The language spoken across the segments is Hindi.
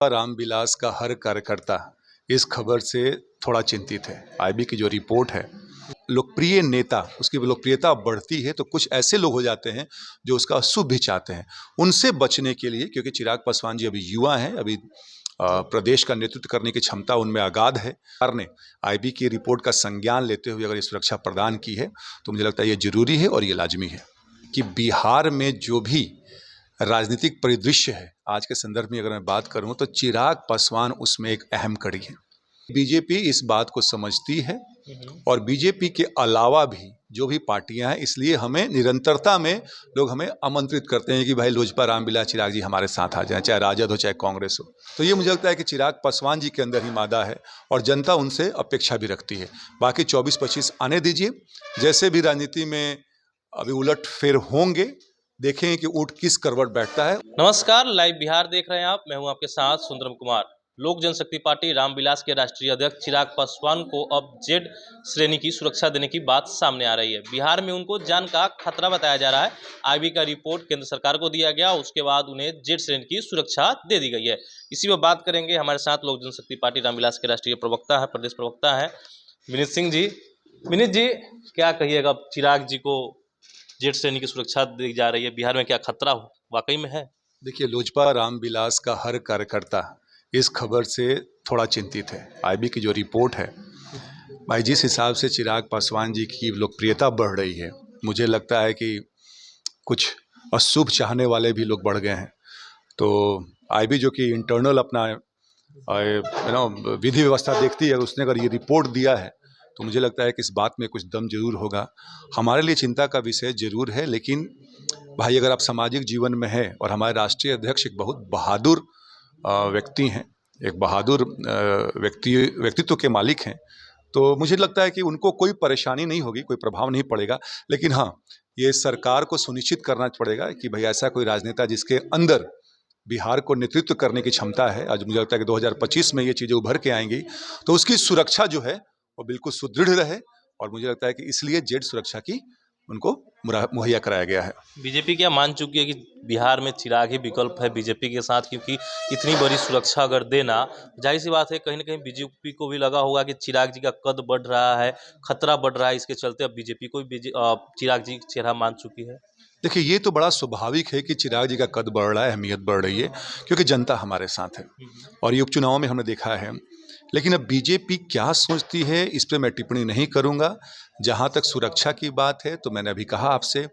रामविलास का हर कार्यकर्ता इस खबर से थोड़ा चिंतित है। आईबी की जो रिपोर्ट है, लोकप्रिय नेता, उसकी लोकप्रियता बढ़ती है तो कुछ ऐसे लोग हो जाते हैं जो उसका अशुभ भी चाहते हैं। उनसे बचने के लिए, क्योंकि चिराग पासवान जी अभी युवा हैं, अभी प्रदेश का नेतृत्व करने की क्षमता उनमें अगाध है। सरकार ने आईबी की रिपोर्ट का संज्ञान लेते हुए अगर ये सुरक्षा प्रदान की है तो मुझे लगता है ये जरूरी है और ये लाजमी है कि बिहार में जो भी राजनीतिक परिदृश्य है, आज के संदर्भ में अगर मैं बात करूं तो चिराग पासवान उसमें एक अहम कड़ी है। बीजेपी इस बात को समझती है और बीजेपी के अलावा भी जो भी पार्टियां हैं, इसलिए हमें निरंतरता में लोग हमें आमंत्रित करते हैं कि भाई लोजपा रामविलास चिराग जी हमारे साथ आ जाएं, चाहे राजद हो चाहे कांग्रेस हो। तो ये मुझे लगता है कि चिराग पासवान जी के अंदर ही मादा है और जनता उनसे अपेक्षा भी रखती है। बाकी 24-25 आने दीजिए, जैसे भी राजनीति में अभी उलट फेर होंगे, देखें कि ऊंट किस करवट बैठता है। नमस्कार, लाइव बिहार देख रहे हैं आप। मैं हूं आपके साथ सुंदरम कुमार। लोक जनशक्ति पार्टी रामविलास के राष्ट्रीय अध्यक्ष चिराग पासवान को अब जेड श्रेणी की सुरक्षा देने की बात सामने आ रही है। बिहार में उनको जान का खतरा बताया जा रहा है। आईबी का रिपोर्ट केंद्र सरकार को दिया गया, उसके बाद उन्हें जेड श्रेणी की सुरक्षा दे दी गई है। इसी पर बात करेंगे। हमारे साथ लोक जनशक्ति पार्टी रामविलास के राष्ट्रीय प्रवक्ता है, प्रदेश प्रवक्ता है विनीत सिंह जी। विनीत जी, क्या कहिएगा, चिराग जी को जेड श्रेणी की सुरक्षा दी जा रही है, बिहार में क्या खतरा वाकई में है? देखिए, लोजपा रामविलास का हर कार्यकर्ता इस खबर से थोड़ा चिंतित है। आईबी की जो रिपोर्ट है, भाई जिस हिसाब से चिराग पासवान जी की लोकप्रियता बढ़ रही है, मुझे लगता है कि कुछ अशुभ चाहने वाले भी लोग बढ़ गए हैं। तो आईबी जो कि इंटरनल अपना विधि व्यवस्था देखती है, उसने अगर ये रिपोर्ट दिया है तो मुझे लगता है कि इस बात में कुछ दम जरूर होगा। हमारे लिए चिंता का विषय जरूर है, लेकिन भाई अगर आप सामाजिक जीवन में हैं और हमारे राष्ट्रीय अध्यक्ष एक बहुत बहादुर व्यक्ति हैं, एक बहादुर व्यक्तित्व के मालिक हैं, तो मुझे लगता है कि उनको कोई परेशानी नहीं होगी, कोई प्रभाव नहीं पड़ेगा। लेकिन हाँ, ये सरकार को सुनिश्चित करना पड़ेगा कि भाई ऐसा कोई राजनेता जिसके अंदर बिहार को नेतृत्व करने की क्षमता है, आज मुझे लगता है कि 2025 में ये चीज़ें उभर के आएंगी, तो उसकी सुरक्षा जो है वो बिल्कुल सुदृढ़ रहे। और मुझे लगता है कि इसलिए जेड सुरक्षा की उनको मुहैया कराया गया है। बीजेपी क्या मान चुकी है कि बिहार में चिराग ही विकल्प है बीजेपी के साथ? क्योंकि इतनी बड़ी सुरक्षा अगर देना, जाहिर सी बात है कहीं ना कहीं बीजेपी को भी लगा होगा कि चिराग जी का कद बढ़ रहा है, खतरा बढ़ रहा है, इसके चलते अब बीजेपी को भी चिराग जी चेहरा मान चुकी है। देखिए, ये तो बड़ा स्वाभाविक है कि चिराग जी का कद बढ़ रहा है, अहमियत बढ़ रही है, क्योंकि जनता हमारे साथ है और ये उपचुनाव में हमने देखा है। लेकिन अब बीजेपी क्या सोचती है, इस पर मैं टिप्पणी नहीं करूंगा। जहां तक सुरक्षा की बात है, तो मैंने अभी कहा आपसे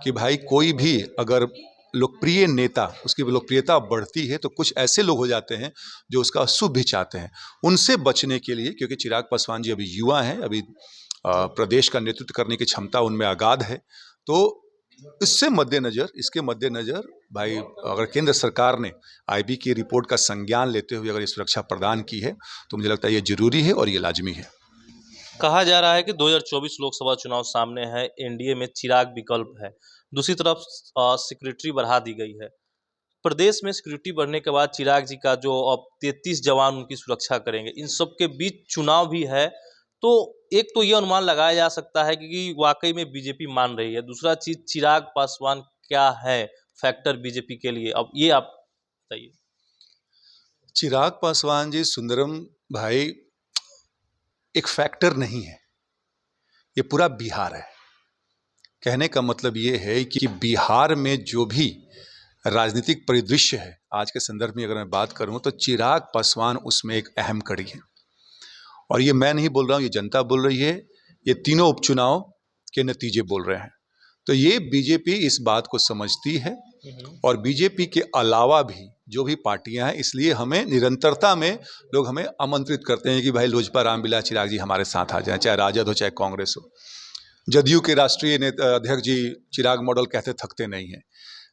कि भाई कोई भी अगर लोकप्रिय नेता, उसकी लोकप्रियता बढ़ती है तो कुछ ऐसे लोग हो जाते हैं जो उसका अशुभ भी चाहते हैं। उनसे बचने के लिए, क्योंकि चिराग पासवान जी अभी युवा हैं, अभी प्रदेश का नेतृत्व करने की क्षमता उनमें अगाध है, तो इसके मद्देनजर भाई अगर केंद्र सरकार ने आईबी की रिपोर्ट का संज्ञान लेते हुए अगर ये सुरक्षा प्रदान की है तो मुझे लगता है ये जरूरी है और ये लाजमी है। कहा जा रहा है कि 2024 लोकसभा चुनाव सामने है, एनडीए में चिराग विकल्प है, दूसरी तरफ सिक्योरिटी बढ़ा दी गई है। प्रदेश में सिक्योरिटी बढ़ने के बाद चिराग जी का जो अब 33 जवान उनकी सुरक्षा करेंगे, इन सब के बीच चुनाव भी है, तो एक तो ये अनुमान लगाया जा सकता है कि वाकई में बीजेपी मान रही है। दूसरा चीज, चिराग पासवान क्या है फैक्टर बीजेपी के लिए, अब ये आप बताइए। चिराग पासवान जी, सुंदरम भाई, एक फैक्टर नहीं है, ये पूरा बिहार है। कहने का मतलब ये है कि बिहार में जो भी राजनीतिक परिदृश्य है, आज के संदर्भ में अगर मैं बात करूं तो चिराग पासवान उसमें एक अहम कड़ी है। और ये मैं नहीं बोल रहा हूं, ये जनता बोल रही है, ये तीनों उपचुनाव के नतीजे बोल रहे हैं। तो ये बीजेपी इस बात को समझती है और बीजेपी के अलावा भी जो भी पार्टियां हैं, इसलिए हमें निरंतरता में लोग हमें आमंत्रित करते हैं कि भाई लोजपा रामविलास चिराग जी हमारे साथ आ जाएं, चाहे राजद हो चाहे कांग्रेस हो। जदयू के राष्ट्रीय अध्यक्ष जी चिराग मॉडल कहते थकते नहीं हैं।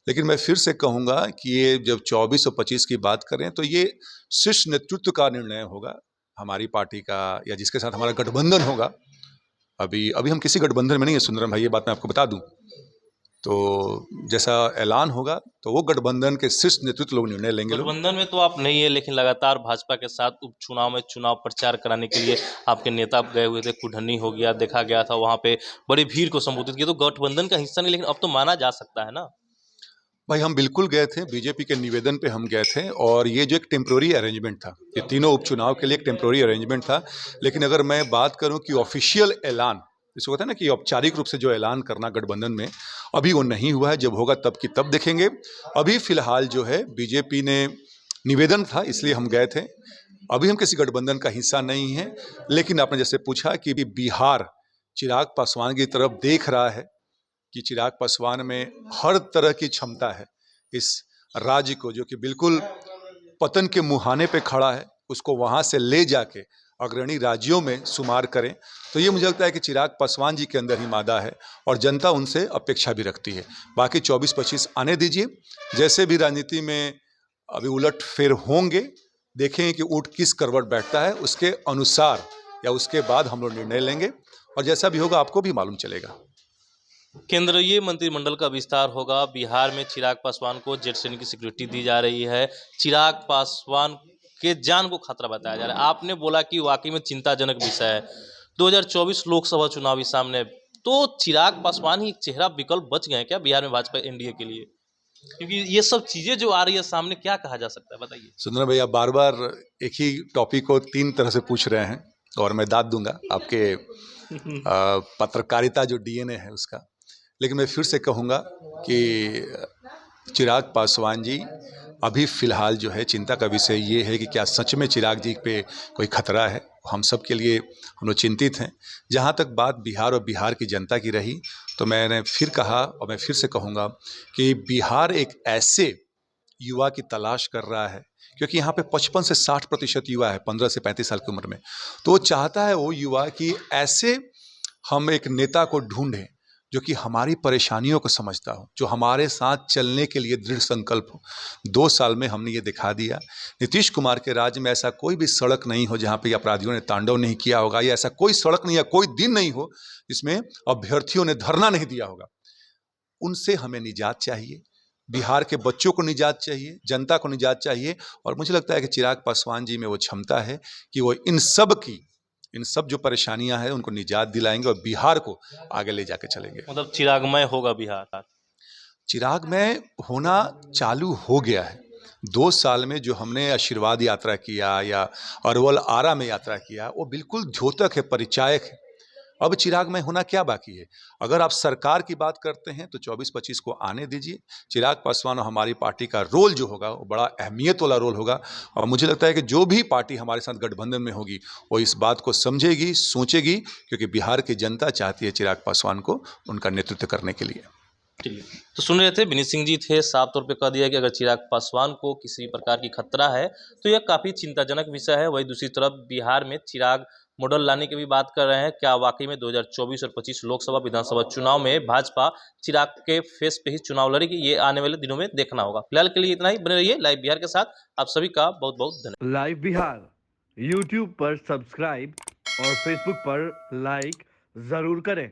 लेकिन मैं फिर से कहूँगा कि ये जब 24 और 25 की बात करें तो ये शीर्ष नेतृत्व का निर्णय होगा, हमारी पार्टी का या जिसके साथ हमारा गठबंधन होगा। अभी हम किसी गठबंधन में नहीं है सुंदरम भाई, ये बात मैं आपको बता दूं। तो जैसा ऐलान होगा तो वो गठबंधन के शीर्ष नेतृत्व लोग निर्णय लेंगे। गठबंधन में तो आप नहीं है, लेकिन लगातार भाजपा के साथ उपचुनाव में चुनाव प्रचार कराने के लिए आपके नेता गए हुए थे। कुढ़नी हो गया, देखा गया था, वहां पे बड़ी भीड़ को संबोधित किया, तो गठबंधन का हिस्सा नहीं, लेकिन अब तो माना जा सकता है ना। भाई हम बिल्कुल गए थे, बीजेपी के निवेदन पे हम गए थे और ये जो एक टेम्प्रोरी अरेंजमेंट था, ये तीनों उपचुनाव के लिए एक टेम्प्रोरी अरेंजमेंट था। लेकिन अगर मैं बात करूं कि ऑफिशियल ऐलान, जिसको कहते हैं ना कि औपचारिक रूप से जो ऐलान करना गठबंधन में, अभी वो नहीं हुआ है। जब होगा तब की तब देखेंगे। अभी फिलहाल जो है बीजेपी ने निवेदन था इसलिए हम गए थे। अभी हम किसी गठबंधन का हिस्सा नहीं है। लेकिन आपने जैसे पूछा कि बिहार चिराग पासवान की तरफ देख रहा है कि चिराग पासवान में हर तरह की क्षमता है इस राज्य को, जो कि बिल्कुल पतन के मुहाने पे खड़ा है, उसको वहाँ से ले जाके अग्रणी राज्यों में शुमार करें। तो ये मुझे लगता है कि चिराग पासवान जी के अंदर ही मादा है और जनता उनसे अपेक्षा भी रखती है। बाकी 24-25 आने दीजिए, जैसे भी राजनीति में अभी उलट फेर होंगे, देखें कि ऊँट किस करवट बैठता है, उसके अनुसार या उसके बाद हम लोग निर्णय लेंगे और जैसा भी होगा आपको भी मालूम चलेगा। केंद्रीय मंत्रिमंडल का विस्तार होगा। बिहार में चिराग पासवान को जेड श्रेणी की सिक्योरिटी दी जा रही है। चिराग पासवान के जान को खतरा बताया जा रहा है। आपने बोला कि वाकई में चिंताजनक विषय है। 2024 लोकसभा चुनाव भी सामने है। तो चिराग पासवान ही एक चेहरा विकल्प बच गए हैं क्या बिहार में भाजपा एनडीए के लिए? क्योंकि ये सब चीजें जो आ रही है सामने, क्या कहा जा सकता है, बताइए। सुंदर भैया बार बार एक ही टॉपिक को 3 तरह से पूछ रहे हैं और मैं दाद दूंगा आपके पत्रकारिता जो डीएनए है उसका। लेकिन मैं फिर से कहूँगा कि चिराग पासवान जी अभी फ़िलहाल जो है चिंता का विषय ये है कि क्या सच में चिराग जी पे कोई खतरा है। हम सब के लिए हम लोग चिंतित हैं। जहाँ तक बात बिहार और बिहार की जनता की रही, तो मैंने फिर कहा और मैं फिर से कहूँगा कि बिहार एक ऐसे युवा की तलाश कर रहा है, क्योंकि यहाँ पे 55 से 60% युवा है 15 से 35 साल की उम्र में। तो वो चाहता है वो युवा कि ऐसे हम एक नेता को ढूंढें जो कि हमारी परेशानियों को समझता हो, जो हमारे साथ चलने के लिए दृढ़ संकल्प हो। 2 साल में हमने ये दिखा दिया। नीतीश कुमार के राज्य में ऐसा कोई भी सड़क नहीं हो जहाँ पे अपराधियों ने तांडव नहीं किया होगा, या ऐसा कोई सड़क नहीं या कोई दिन नहीं हो जिसमें अभ्यर्थियों ने धरना नहीं दिया होगा। उनसे हमें निजात चाहिए, बिहार के बच्चों को निजात चाहिए, जनता को निजात चाहिए। और मुझे लगता है कि चिराग पासवान जी में वो क्षमता है कि वो इन सब जो परेशानियां हैं उनको निजात दिलाएंगे और बिहार को आगे ले जाके चलेंगे। मतलब चिरागमय होगा बिहार। चिरागमय होना चालू हो गया है। 2 साल में जो हमने आशीर्वाद यात्रा किया या अरवल आरा में यात्रा किया, वो बिल्कुल द्योतक है, परिचायक है। अब चिरागमय होना क्या बाकी है? अगर आप सरकार की बात करते हैं तो 24-25 को आने दीजिए। चिराग पासवान और हमारी पार्टी का रोल जो होगा वो बड़ा अहमियत वाला रोल होगा और मुझे लगता है कि जो भी पार्टी हमारे साथ गठबंधन में होगी वो इस बात को समझेगी, सोचेगी, क्योंकि बिहार की जनता चाहती है चिराग पासवान को उनका नेतृत्व करने के लिए। ठीक है, तो सुन रहे थे विनीत सिंह जी थे, साफ तौर पे कह दिया कि अगर चिराग पासवान को किसी प्रकार की खतरा है तो यह काफ़ी चिंताजनक विषय है। वहीं दूसरी तरफ बिहार में चिराग मॉडल लाने की भी बात कर रहे हैं। क्या वाकई में 2024 और 25 लोकसभा विधानसभा चुनाव में भाजपा चिराग के फेस पे ही चुनाव लड़ेगी? ये आने वाले दिनों में देखना होगा। फिलहाल के लिए इतना ही। बने रहिए लाइव बिहार के साथ। आप सभी का बहुत बहुत धन्यवाद। लाइव बिहार यूट्यूब पर सब्सक्राइब और फेसबुक पर लाइक जरूर करें।